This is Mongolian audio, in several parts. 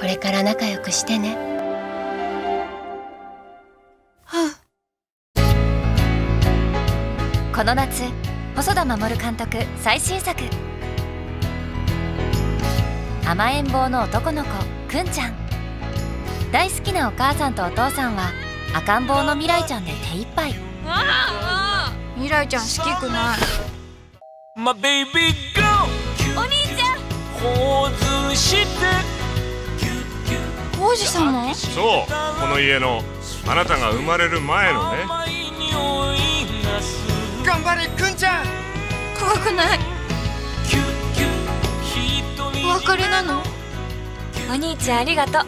れから仲良くしてね。この夏、細田守監督最新作。甘えん坊の男の子くんちゃん。大好きなお母さんとお父さんは赤ん坊の未来ちゃんで手一杯。未来ちゃん好きくない。お兄ちゃん。浩二さんも？そう、この家のあなたが生まれる前のね。頑張れくんちゃん。怖くない。お別れなの？お兄ちゃんありがとう。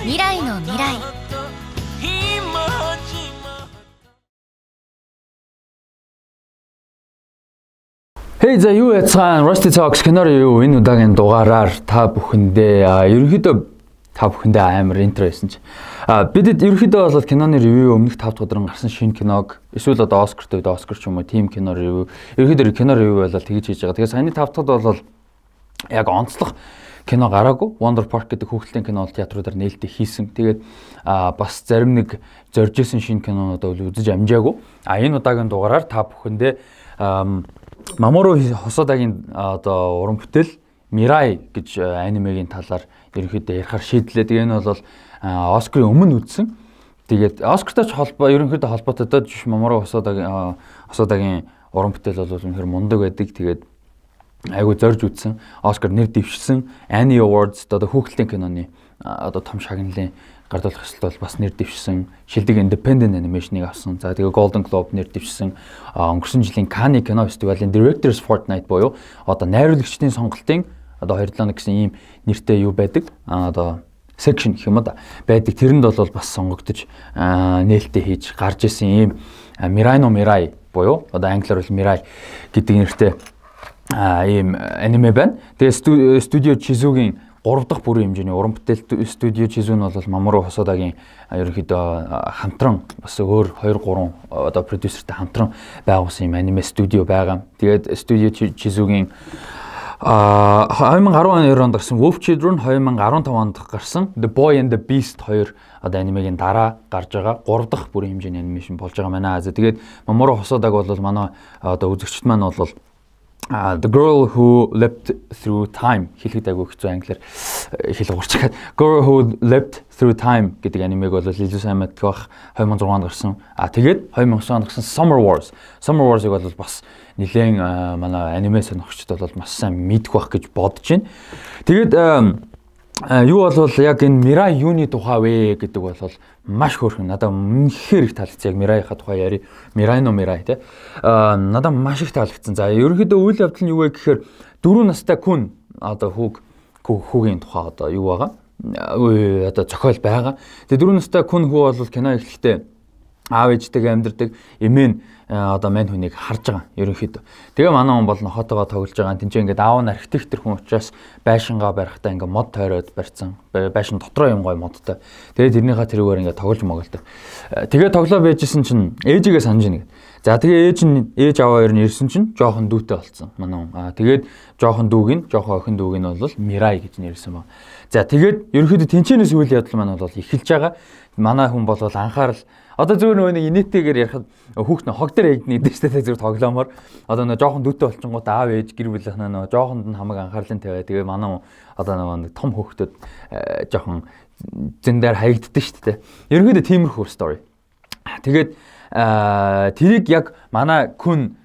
未来の未来。Hey за юу яцгаан Rusty Talks кино ревю энэ удаагийн дугаараар та бүхэндээ ерөнхийдөө та бүхэндээ амар интро хийсэн чи бидэд ерөнхийдөө бол киноны ревю өмнөх 5 дахь өдөр гарсан шинэ киног эсвэл одоо Оскарт үед Оскар ч юм уу team кино ревю ерөнхийдөө кино ревю болол тэгж хийж байгаа. Тэгээ саяны 5 дахьд бол яг онцлог кино гараагүй. Wonder Park гэдэг хүүхдийн кино бол театруудаар нээлттэй хийсэн. Тэгээд бас зарим нэг зорж исэн шинэ кинонууд бол үзэж амжаагүй. Энэ удаагийн дугаараар та бүхэндээ Mamoru Hosodaгийн одоо уран бүтээл Mirai гэж анимегийн талаар ерөнхийдөө ярихаар шийдлээ. Тэгээ энэ бол Оскарын өмнө үзсэн. Тэгээд Оскартай ч ерөнхийдөө холбоотой Mamoru Hosodaгийн уран бүтээл бол үнэхээр мундаг байдаг. Тэгээд айгуу зорж үзсэн. Оскар нэр дэвшсэн Annie Awards одоо хүүхдийн киноны одоо том шагналын гардуулах хэсэлт бол бас нэр дэвшсэн. Шилдэг Independent Animation-ыг авсан. За тэгээ Golden Globe нэр дэвшсэн. Өнгөрсөн жилийн Cannes кино фестивалийн Directors Fortnight буюу одоо найруулагчдын сонголтын одоо 2-7 гэсэн ийм нэртэй юу байдаг. Одоо section гэх юм да байдаг. Тэрэнд бол бас сонгогдож нээлттэй хийж гарч исэн ийм Mirai no Mirai буюу одоо англиар бол Mirai гэдэг нэртэй ийм аниме байна. Тэгээ студио Chizuгийн 3 дахь бүрийн хэмжээний уран бүтээл студио Chizu нь бол Mamoru Hosodaгийн ерөнхийдөө хамтран бас өөр 2-3 одоо продюсертэй хамтран байгуулсан юм аниме студио байгаа. Тэгээд студио Chizuгийн 2012 онд гарсан Wolf Children, 2015 онд гарсан The Boy and the Beast 2 одоо анимегийн дараа гарч байгаа 3 дахь бүрийн хэмжээний анимашн болж байгаа манай. Тэгээд Mamoru Hosodag бол манай одоо үзэгчд маань бол The Girl Who Leapt Through Time хэлэхэд айгүй хэцүү англиар хэл уурчгаад Girl Who Leapt Through Time гэдэг анимег бол илүү сайн мэдэх 2006 онд гарсан. Тэгээд 2009 онд гарсан Summer Wars-ыг бол бас нэлээд манай аниме сонирхчид бол маш сайн мэдэх байх гэж бодож байна. Тэгээд юу бол яг энэ Mirai юуны тухай вэ гэдэг бол маш хөөрхөн надад үнэхээр их таалагдсан. Яг Mirai-ха тухай яри. Mirai no Mirai те. Надад маш их таалагдсан. За ерөнхийдөө үйл явдал нь юу вэ гэхээр 4 настай Kun одоо хүүгийн тухай одоо юу байгаа. Одоо зохиол байгаа. Тэгээ 4 настай Kun хүү бол кино эхлэхдээ аав ээжтэйгээ амьдардаг эмээ одоо мань хүнийг харж байгаа ерөнхийдөө. Тэгээ манай хүн бол нохотойгоо тоглож байгаа. Тинчээ ингээд аав нь архитектор хүн учраас байшингаа барихтаа ингээд мод тойроод барьсан. Байшин дотроо юм гоё модтой. Тэгээ тэрнийхээ тэрүүгээр ингээд тоглож моголдог. Тэгээ тоглоо байжсэн чинь ээжигээ санаж ийн. За тэгээ ээж аваа хоёр нь ирсэн чинь жоохон дүүтэй болцсон манай хүн. Тэгээд жоохон охин дүүг нь бол Mirai гэж нэрсэн баг. За тэгээд ерөнхийдөө тэнчэнээс үйл явдал маань бол эхэлж байгаа. Манай хүн бол анхаарал одоо зөвөр нөгөө нэг инээтэйгээр ярихад хүүхд нь хог дээр эгдэнэ гэдэг чинь зөв тоглоомоор одоо нөгөө жоохон дүүтэй болчихгоот аав ээж гэр бүлийнхнээ нөгөө жоохонд нь хамаг анхаарлын тавиа. Тэгээ манай одоо нөгөө том хүүхдүүд жоохон зэндээр хаягддаг шүү дээ. Ерөнхийдөө тиймэрхүү story. Тэгээд тэрийг яг манай Kun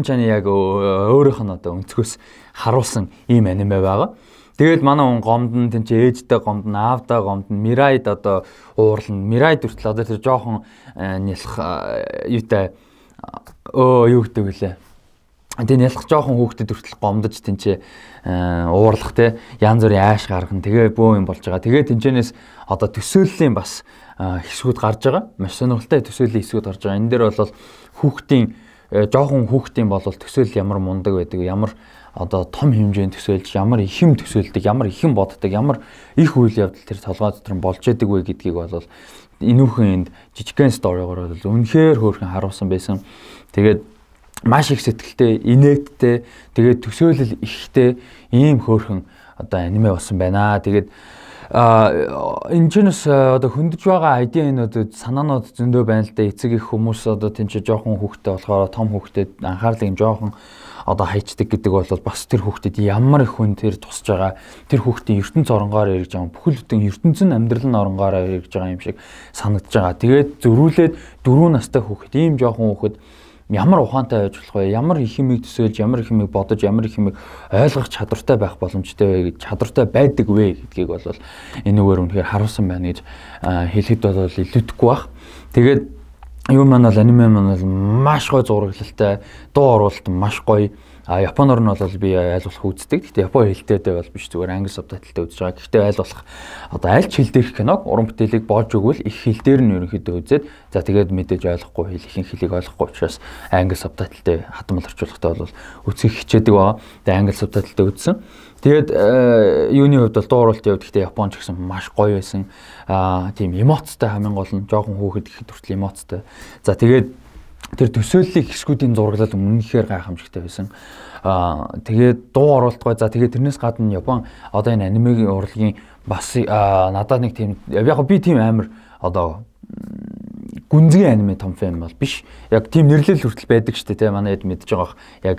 чаны яг өөрийнх нь одоо өнцгөөс харуулсан ийм аниме байгаа. Тэгээд манай хүн гомдон тэнцээ ээжтэй гомдон, аавтай гомдон, Mirai-д одоо уурлна. Mirai дүртэл одоо тэр жоохон нялх юутай юу гэдэг вүлээ. Тэгээ нялх жоохон хүүхдэд дүртэл гомдож тэнцээ уурлах те янз бүрийн ааш гаргана. Тэгээ бөө юм болж байгаа. Тэгээ тэнцэнээс одоо төсөөллийн бас хэсгүүд гарч байгаа. Маш сонирхолтой төсөөллийн хэсгүүд гарч байгаа. Энэ дээр бол жоохон хүүхдийн бол төсөөлөл ямар мундаг байдаг, ямар одоо том хэмжээнд төсөөлж, ямар их юм төсөөлдөг, ямар их юм боддог, ямар их үйл явдал тэр толгой дотор нь болж яадаг вэ гэдгийг бол энүүхэн энд жижигхэн сторигоор бол үнэхээр хөөрхөн харуулсан байсан. Тэгээд маш их сэтгэлтэй, инээдтэй, тэгээд төсөөлөл ихтэй ийм хөөрхөн одоо аниме болсон байна. Тэгээд энэ ч одоо хөндөж байгаа айдианууд санаанууд зөндөө байна л да. Эцэг их хүмүүс одоо тэнцээ жоохон хүүхдтэй болохоор том хүүхдэд анхаарлыг юм жоохон одоо хайчдаг гэдэг бол бас тэр хүүхдэд ямар их хүн тэр тусаж байгаа, тэр хүүхдийн ертөнц оронгоор эргэж байгаа, бүхэл бүтэн ертөнцийн амьдрал нь оронгоор эргэж байгаа юм шиг санагдаж байгаа. Тэгээд зөрүүлээд 4 настай хүүхэд, ийм жоохон хүүхэд ямар ухаантай байж болох вэ? Ямар их юмыг төсөөлж, ямар их юмыг бодож, ямар их юмыг ойлгох чадвартай байх боломжтой вэ гэж, чадвартай байдаг вэ гэдгийг бол энэ үгээр үнэхээр харуулсан байна гэж хэлэхэд бол илүүдэхгүй бах. Тэгээд юу маань бол аниме маань бол маш гоё зураглалтай, дуу оруулалт маш гоё. Японоор нь бол би аль болох үздэг. Гэхдээ Япон хэлтэйдээ бол биш, зүгээр англи субтитлтэй үзэж байгаа. Гэхдээ аль болох одоо аль ч хэл дээрх киног уран бүтээлийг боож өгвөл их хэл дээр нь ерөнхийдөө үзээд за тэгээд мэдээж ойлгохгүй хэл ихэнх хэлийг ойлгохгүй учраас англи субтитлтэй хадмал орчуулгатай бол үзэх хичээдэг байгаа. Тэгээд англи субтитлтэй үзсэн. Тэгээд юуны хувьд бол дуу оруулалтын хувьд гэхдээ Япон ч гэсэн маш гоё байсан. Тийм эмоцтой хамгийн гол нь жоохон хүүхэд ихэд хүртэл эмоцтой. За тэгээд тэр төсөөллийг хэсгүүдийн зураглал үнэнхээр гайхамшигтай байсан. Тэгээд дуу оруулалт гой. За тэгээд тэрнээс гадна Япон одоо энэ анимегийн урлагийн бас надад нэг тийм яг би тийм амар одоо гүнзгий аниме том фэн бол биш. Яг тийм нэрлэл хүртэл байдаг шүү дээ. Манай хэд мэдж байгаа. Яг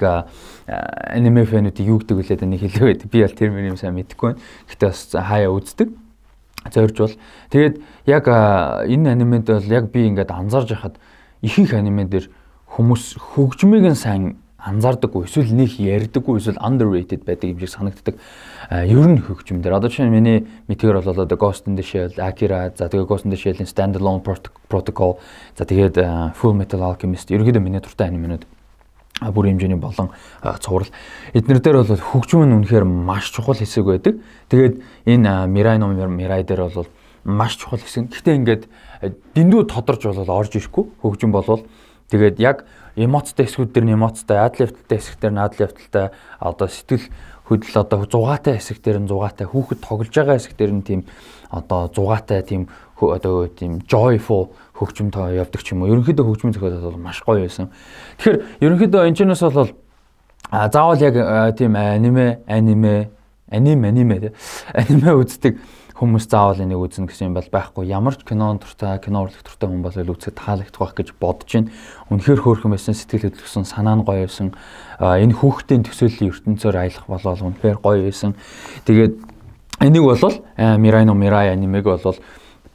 аниме фэнүүдийг юу гэдэг вүлээд нэг хэлээ. Би бол тэр юм сайн мэдэхгүй байна. Гэтэ бас хаяа үздэг. Зорж бол. Тэгээд яг энэ анимед бол яг би ингээд анзаарж байхад ихэнх аниме дээр хүмүүс хөгжмийг нь сайн анзаардаггүй, эсвэл нэг ярьдаггүй, эсвэл underrated байдаг юм шиг санагддаг. Ер нь хөгжим дээр одоо чинь миний мэдгээр бол одоо Ghost in the Shell, Akira, за тэгээ Ghost in the Shell-ийн Standalone Protocol, за тэгээд Full Metal Alchemist ерөнхийдөө миний дуртай анименууд бүр хэмжээний болон цуврал. Эднэр дээр бол хөгжим нь үнэхээр маш чухал хэсэг байдаг. Тэгээд энэ Mirai no Mirai дээр бол маш чухал хэсэг. Гэхдээ ингээд дэндүү тодорч бол орж ирэхгүй хөгжим болвол тэгээд яг эмоцтой хэсгүүд дээр нь эмоцтой, адлифттай хэсэг дээр нь адлифттай, одоо сэтгэл хөдлөл одоо зугаатай хэсэг дээр нь зугаатай, хүүхэд тоглож байгаа хэсэг дээр нь тийм одоо зугаатай тийм одоо тийм joyful хөгжимтэй явдаг ч юм уу. Ерөнхийдөө хөгжмийн зохиолол бол маш гоё байсан. Тэгэхээр ерөнхийдөө энэ ч бас бол заавал яг тийм аниме үздэг хүмүүс заавал энийг үзнэ гэсэн юм бол байхгүй. Ямар ч кинон дуртай, кино урлаг дуртай хүн бол үзэхэд таалагдах байх гэж бодож байна. Үнэхээр хөөрхөн байсан, сэтгэл хөдлөсөн, санаа нь гоё байсан. Энэ хүүхдийн төсөөллийн ертөнцөөр аялах болол үнэхээр гоё байсан. Тэгээд энийг бол Mirai no Mirai анимег бол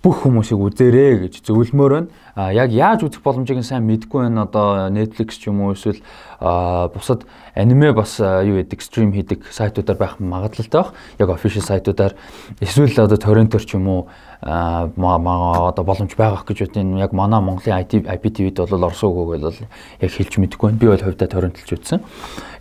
бүх хүмүүсийг үзээрэй гэж зөвлөмөр байна. Яг яаж үзэх боломжийг сайн мэдэхгүй байна. Одоо Netflix ч юм уу эсвэл бусад аниме бас юу гэдэг стрим хийдэг сайтуудаар байх магадлалтай баг. Яг official сайтуудаар эсвэл одоо торрентор ч юм уу одоо боломж байгаах гэж бодсон. Яг манай Монголын IPTV-д бол орсон үгөө бол яг хэлж мэдэхгүй байна. Би бол хувьдаа торрентлж үзсэн.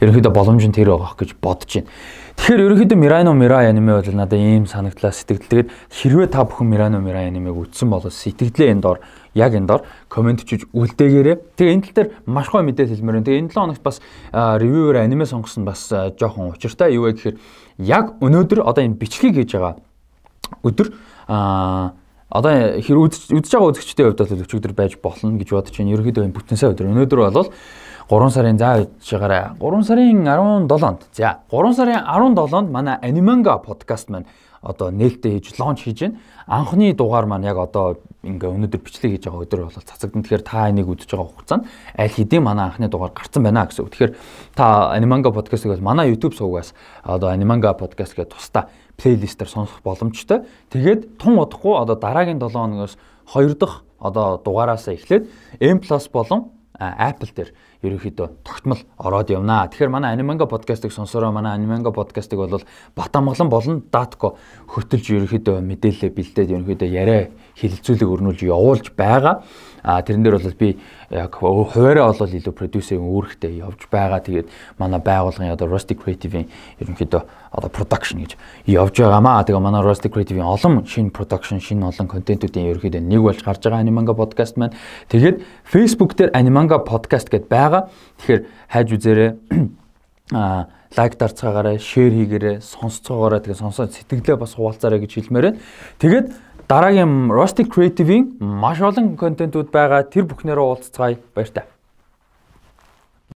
Ерөнхийдөө боломж нь тэр байгаах гэж бодож байна. Тэгэхээр ерөнхийдөө Mirai no Mirai аниме бол надад ийм санагдлаа сэтгэл. Тэгээд хэрвээ та бүхэн Mirai no Mirai анимег үзсэн бол сэтгэлдээ энэ доор яг энэ доор комент хийж үлдээгээрэй. Тэгээ энэ тал дээр маш гоё мэдээлэл хэлмээр байна. Тэгээ энэ 7 хоногт бас ревьюер аниме сонгосон бас жоохон учиртай. Юу вэ гэхээр яг өнөөдөр одоо энэ бичлэгийг хийж байгаа өдөр одоо хэр үзэж байгаа үзэгчдийн хувьд бол өчигдөр байж болно гэж бодож байна. Ерөнхийдөө энэ бүтэн сая өдөр. Өнөөдөр бол 3 сарын заа жигараа 3 сарын 17-нд. За 3 сарын 17-нд манай Animanga podcast маань одоо нээлттэй хийж лонч хийж байна. Анхны дугаар маань яг одоо ингээ өнөөдөр бичлэг хийж байгаа өдөр бол цацагдана. Тэгэхээр та энийг үзэж байгаа хугацаанд аль хэдийн манай анхны дугаар гарсан байна гэсэн үг. Тэгэхээр та Animanga podcast-ыг бол манай YouTube сувгаас одоо Animanga podcast гэж тусдаа плейлистээр сонсох боломжтой. Тэгээд тун удахгүй одоо дараагийн 7 хоногоос 2 дахь одоо дугаараас эхлээд M+ болон Apple дээр ерөнхийдөө тогтмол ороод явнаа. Тэгэхээр манай Animanga podcast-ыг сонсороо манай Animanga podcast-ыг бол Батамглан болон Datco хөтөлж ерөнхийдөө мэдээлэл бэлдээд ерөнхийдөө яриа хилцүүлэг өрнүүлж явуулж байгаа. Тэрэн дээр бол би яг хуваараа бол илүү продюсерийн үүрэгтэй явж байгаа. Тэгээд манай байгууллагын одоо Rusty Creative-ийн ерөнхийдөө одоо production гэж явж байгаамаа. Тэгээ манай Rusty Creative-ийн олон шинэ production, шинэ олон контентуудын ерөнхийдөө нэг болж гарч байгаа Animanga podcast маань. Тэгээд Facebook дээр Animanga podcast гэдээ байгаа. Тэгэхээр хайж үзээрэй. Лайк дарцгаагаарай, шеэр хийгээрэй, сонсцоогоорой. Тэгээ сонсоод сэтгэлээ бас хуваалцаарай гэж хэлмээр байна. Тэгээд дараагийн Rusty Creative-ийн маш олон контентууд байгаа. Тэр бүхнээрээ уулзцгаая. Баяр таа.